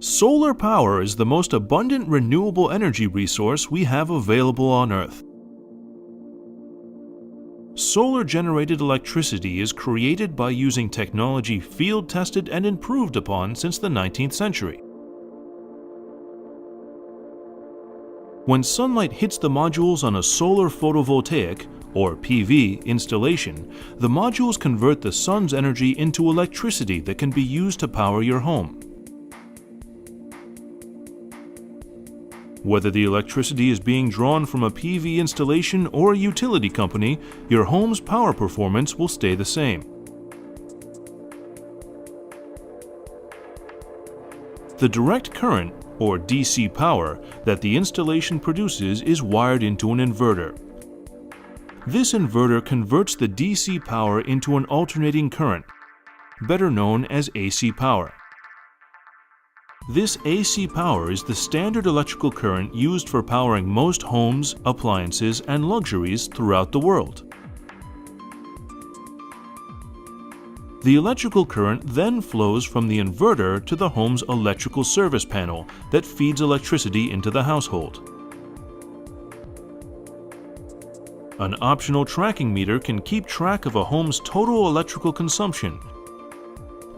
Solar power is the most abundant renewable energy resource we have available on Earth. Solar-generated electricity is created by using technology field-tested and improved upon since the 19th century. When sunlight hits the modules on a solar photovoltaic, or PV, installation, the modules convert the sun's energy into electricity that can be used to power your home. Whether the electricity is being drawn from a PV installation or a utility company, your home's power performance will stay the same. The direct current, or DC power, that the installation produces is wired into an inverter. This inverter converts the DC power into an alternating current, better known as AC power. This AC power is the standard electrical current used for powering most homes, appliances, and luxuries throughout the world. The electrical current then flows from the inverter to the home's electrical service panel that feeds electricity into the household. An optional tracking meter can keep track of a home's total electrical consumption,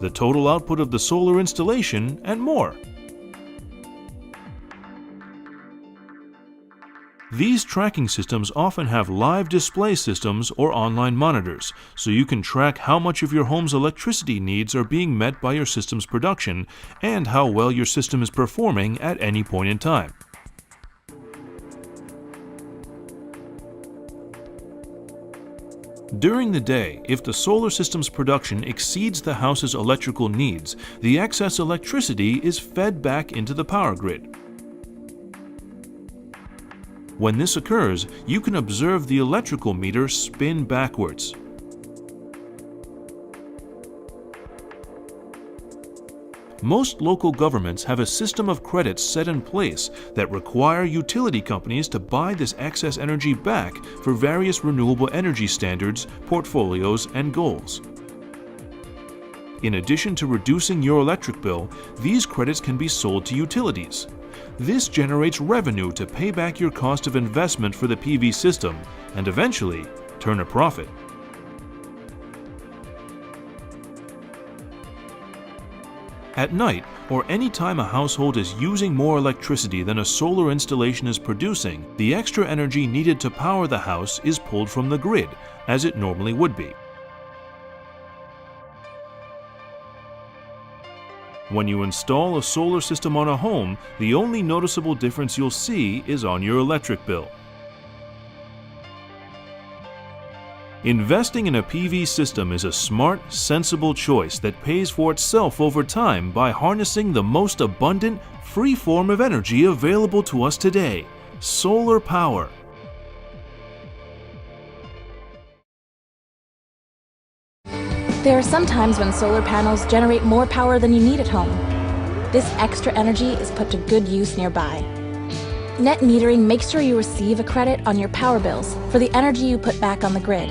the total output of the solar installation, and more. These tracking systems often have live display systems or online monitors, so you can track how much of your home's electricity needs are being met by your system's production and how well your system is performing at any point in time. During the day, if the solar system's production exceeds the house's electrical needs, the excess electricity is fed back into the power grid. When this occurs, you can observe the electrical meter spin backwards. Most local governments have a system of credits set in place that require utility companies to buy this excess energy back for various renewable energy standards, portfolios, and goals. In addition to reducing your electric bill, these credits can be sold to utilities. This generates revenue to pay back your cost of investment for the PV system and eventually turn a profit. At night, or any time a household is using more electricity than a solar installation is producing, the extra energy needed to power the house is pulled from the grid, as it normally would be. When you install a solar system on a home, the only noticeable difference you'll see is on your electric bill. Investing in a PV system is a smart, sensible choice that pays for itself over time by harnessing the most abundant, free form of energy available to us today: solar power. There are some times when solar panels generate more power than you need at home. This extra energy is put to good use nearby. Net metering makes sure you receive a credit on your power bills for the energy you put back on the grid.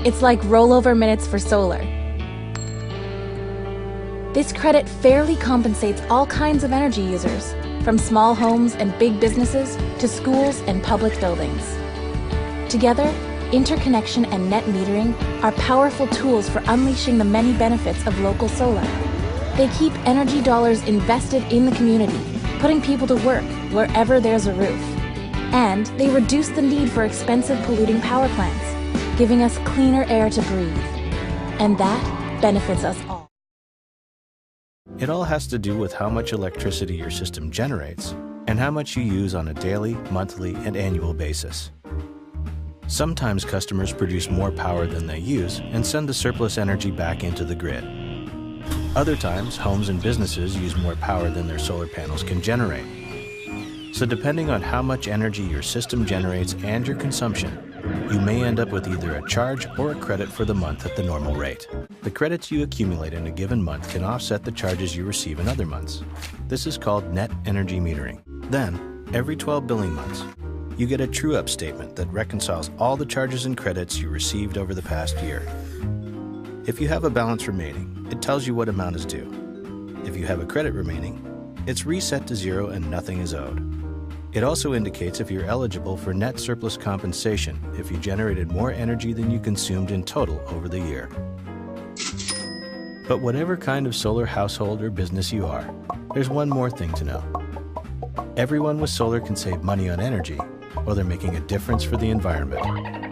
It's like rollover minutes for solar. This credit fairly compensates all kinds of energy users, from small homes and big businesses to schools and public buildings. Together, interconnection and net metering are powerful tools for unleashing the many benefits of local solar. They keep energy dollars invested in the community, putting people to work wherever there's a roof. And they reduce the need for expensive polluting power plants, giving us cleaner air to breathe. And that benefits us all. It all has to do with how much electricity your system generates and how much you use on a daily, monthly, and annual basis. Sometimes customers produce more power than they use and send the surplus energy back into the grid. Other times, homes and businesses use more power than their solar panels can generate. So depending on how much energy your system generates and your consumption, you may end up with either a charge or a credit for the month at the normal rate. The credits you accumulate in a given month can offset the charges you receive in other months. This is called net energy metering. Then, every 12 billing months, you get a true-up statement that reconciles all the charges and credits you received over the past year. If you have a balance remaining, it tells you what amount is due. If you have a credit remaining, It's reset to zero and nothing is owed. It also indicates if you're eligible for net surplus compensation if you generated more energy than you consumed in total over the year. But whatever kind of solar household or business you are, there's one more thing to know. Everyone with solar can save money on energy while they're making a difference for the environment.